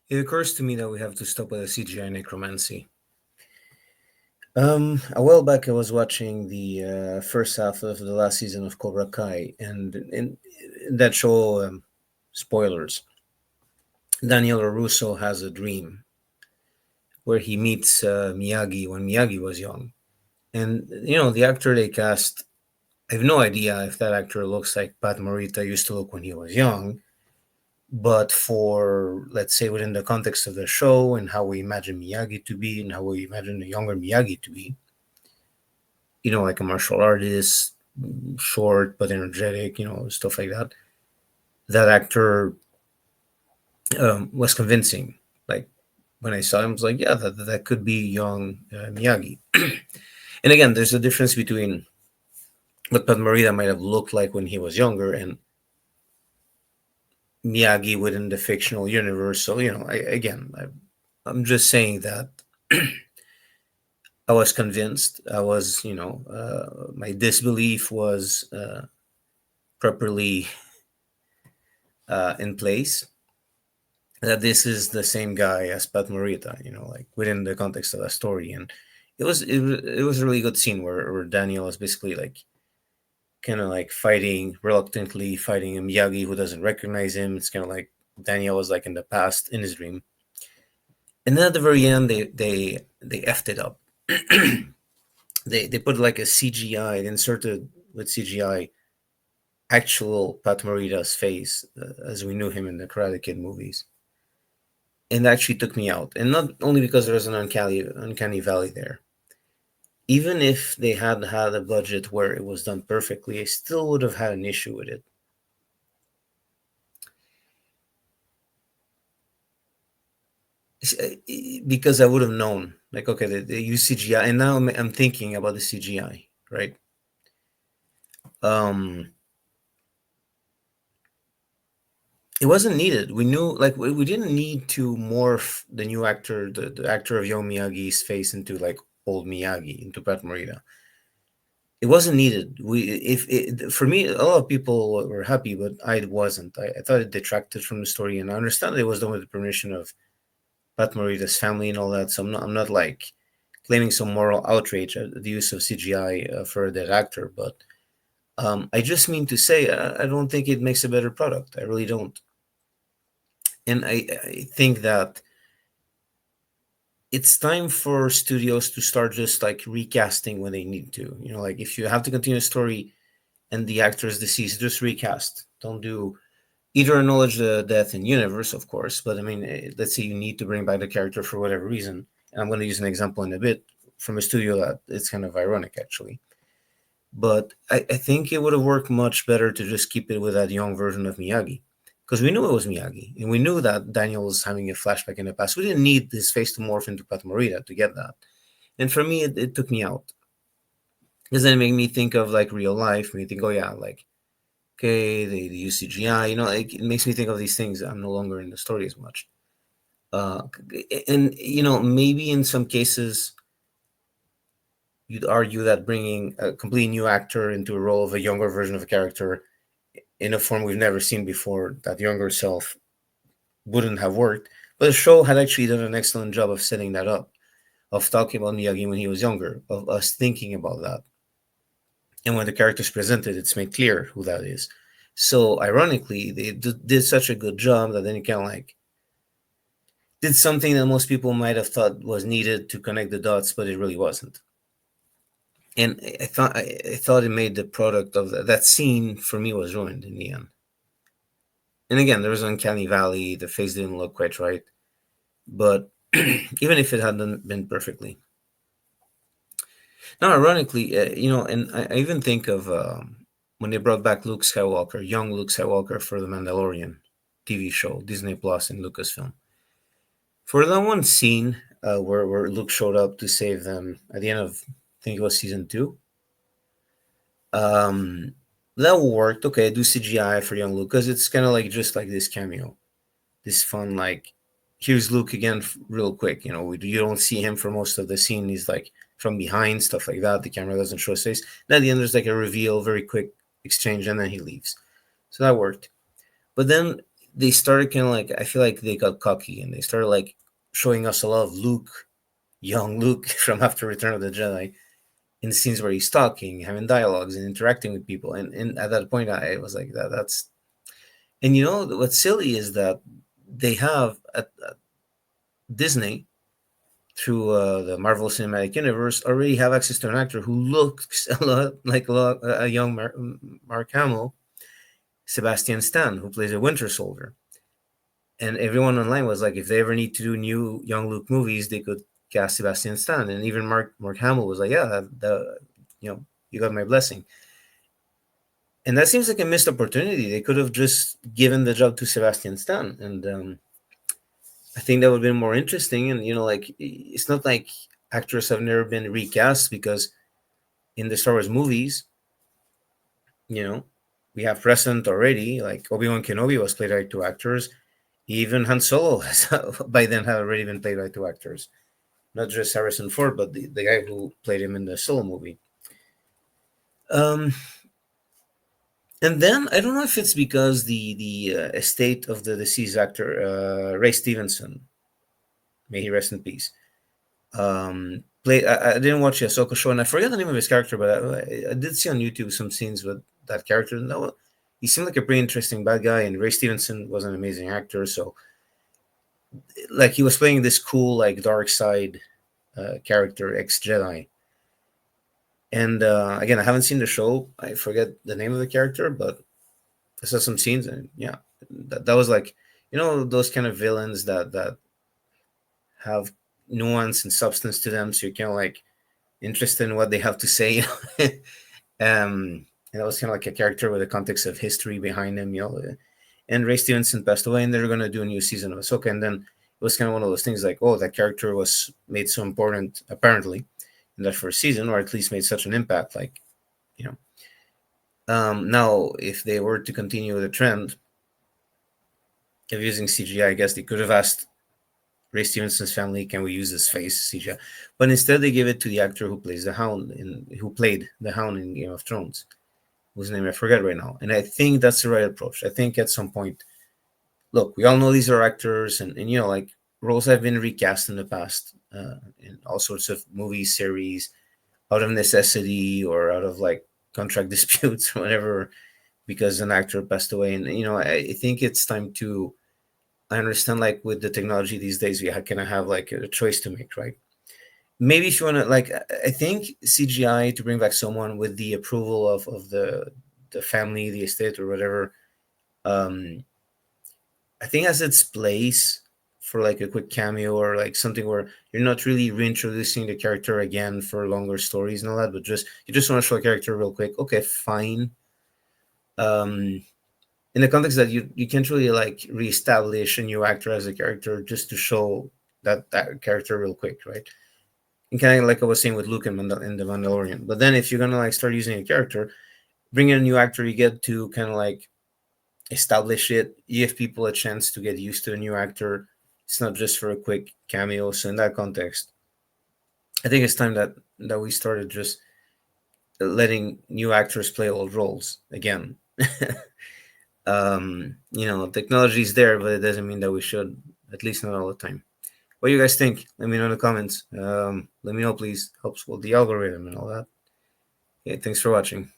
It occurs to me that we have to stop with the CGI Necromancy. A while back, I was watching the first half of the last season of Cobra Kai, and in that show, spoilers, Daniel LaRusso has a dream where he meets Miyagi when Miyagi was young. And, the actor they cast, I have no idea if that actor looks like Pat Morita used to look when he was young, but for, let's say, within the context of the show and how we imagine Miyagi to be and how we imagine the younger Miyagi to be, like a martial artist, short but energetic, stuff like that. That actor was convincing. Like when I saw him, I was like, yeah, that could be young Miyagi. And again, there's a difference between what Pat Morita might have looked like when he was younger and Miyagi within the fictional universe. So, I'm just saying that I was convinced. I was, my disbelief was properly in place, that this is the same guy as Pat Morita, like within the context of the story. And it was a really good scene where Daniel is basically like kind of like reluctantly fighting a Miyagi who doesn't recognize him. It's kind of like Daniel was like in the past in his dream. And then at the very end, they effed it up. They put like a CGI, they inserted with CGI actual Pat Morita's face as we knew him in the Karate Kid movies, and that actually took me out. And not only because there was an uncanny valley there. Even if they had had a budget where it was done perfectly, I still would have had an issue with it. Because I would have known, like, okay, they use CGI, and now I'm thinking about the CGI, right? It wasn't needed. We knew, like, we didn't need to morph the new actor, the actor of young Miyagi's face into like old Miyagi, into Pat Morita. It wasn't needed. For me, a lot of people were happy, but I wasn't. I thought it detracted from the story, and I understand it was done with the permission of Pat Morita's family and all that. So I'm not like claiming some moral outrage at the use of CGI for that actor, but I just mean to say I don't think it makes a better product. I really don't, and I think that it's time for studios to start just like recasting when they need to. Like if you have to continue a story and the actor is deceased, just recast. Don't do either acknowledge the death in universe, of course, but I mean, let's say you need to bring back the character for whatever reason. And I'm going to use an example in a bit from a studio that it's kind of ironic, actually. But I think it would have worked much better to just keep it with that young version of Miyagi. Because we knew it was Miyagi, and we knew that Daniel was having a flashback in the past. We didn't need his face to morph into Pat Morita to get that. And for me, it took me out. Because then it made me think of like real life. Me think, oh yeah, like, okay, they use CGI. Like, it makes me think of these things. I'm no longer in the story as much. And maybe in some cases, you'd argue that bringing a completely new actor into a role of a younger version of a character in a form we've never seen before, that younger self, wouldn't have worked. But the show had actually done an excellent job of setting that up, of talking about Miyagi when he was younger, of us thinking about that. And when the character's presented, it's made clear who that is. So ironically, they did such a good job that then you kind of like did something that most people might have thought was needed to connect the dots, but it really wasn't. And I thought it made the product of that scene for me was ruined in the end. And again, there was an uncanny valley. The face didn't look quite right, but even if it hadn't been perfectly. Now, ironically, and I even think of when they brought back Luke Skywalker, young Luke Skywalker, for the Mandalorian TV show, Disney Plus and Lucasfilm. For that one scene where Luke showed up to save them at the end of, I think it was season 2, that worked. Okay, do CGI for young Luke, because it's kind of like just like this cameo, this fun, like, here's Luke again real quick. You don't see him for most of the scene. He's like from behind, stuff like that. The camera doesn't show his face. And at the end, there's like a reveal, very quick exchange, and then he leaves. So that worked. But then they started kind of like, I feel like they got cocky and they started like showing us a lot of Luke, young Luke from after Return of the Jedi, in scenes where he's talking, having dialogues, and interacting with people. And at that point, I was like, that's. And you know what's silly is that they have at Disney through the Marvel Cinematic Universe already have access to an actor who looks a lot like a young Mark Hamill, Sebastian Stan, who plays a Winter Soldier. And everyone online was like, if they ever need to do new young Luke movies, they could cast Sebastian Stan. And even Mark Hamill was like, yeah, you know, you got my blessing. And that seems like a missed opportunity. They could have just given the job to Sebastian Stan, and I think that would have been more interesting. And you know, like it's not like actors have never been recast, because in the Star Wars movies, you know, we have precedent already. Like Obi-Wan Kenobi was played by two actors. Even Han Solo has by then had already been played by two actors, not just Harrison Ford, but the guy who played him in the Solo movie. Um, and then I don't know if it's because the estate of the deceased actor Ray Stevenson, may he rest in peace. Play. I didn't watch the Ahsoka show, and I forget the name of his character, but I did see on YouTube some scenes with that character. No, he seemed like a pretty interesting bad guy, and Ray Stevenson was an amazing actor. So, like, he was playing this cool, like, dark side character, ex Jedi. And again, I haven't seen the show. I forget the name of the character, but I saw some scenes, and yeah, that was like, you know, those kind of villains that have nuance and substance to them, so you're kind of like interested in what they have to say. And that was kind of like a character with a context of history behind him, you know. And Ray Stevenson passed away, and they're going to do a new season of Ahsoka. And then it was kind of one of those things like, oh, that character was made so important, apparently, in that first season, or at least made such an impact. Like, you know. Now, if they were to continue the trend of using CGI, I guess they could have asked Ray Stevenson's family, can we use his face CGI? But instead, they give it to the actor who plays the Hound, who played the Hound in Game of Thrones, whose name I forget right now. And I think that's the right approach. I think at some point, look, we all know these are actors, and you know, like, roles have been recast in the past in all sorts of movies, series, out of necessity or out of like contract disputes or whatever, because an actor passed away. And you know, I think it's time to. I understand, like, with the technology these days, we kind of have like a choice to make, right? Maybe if you want to, like, I think CGI to bring back someone with the approval of the family, the estate, or whatever, um, I think has its place for like a quick cameo or like something where you're not really reintroducing the character again for longer stories and all that, but just you just want to show a character real quick. Okay, fine. Um, in the context that you can't really like reestablish a new actor as a character just to show that character real quick, right? And kind of like I was saying with Luke in the Mandalorian. But then if you're gonna like start using a character, bring in a new actor, you get to kind of like establish it, give people a chance to get used to a new actor. It's not just for a quick cameo. So in that context, I think it's time that we started just letting new actors play old roles again. You know, technology is there, but it doesn't mean that we should, at least not all the time. What do you guys think? Let me know in the comments. Let me know, please. Helps with the algorithm and all that. Okay, thanks for watching.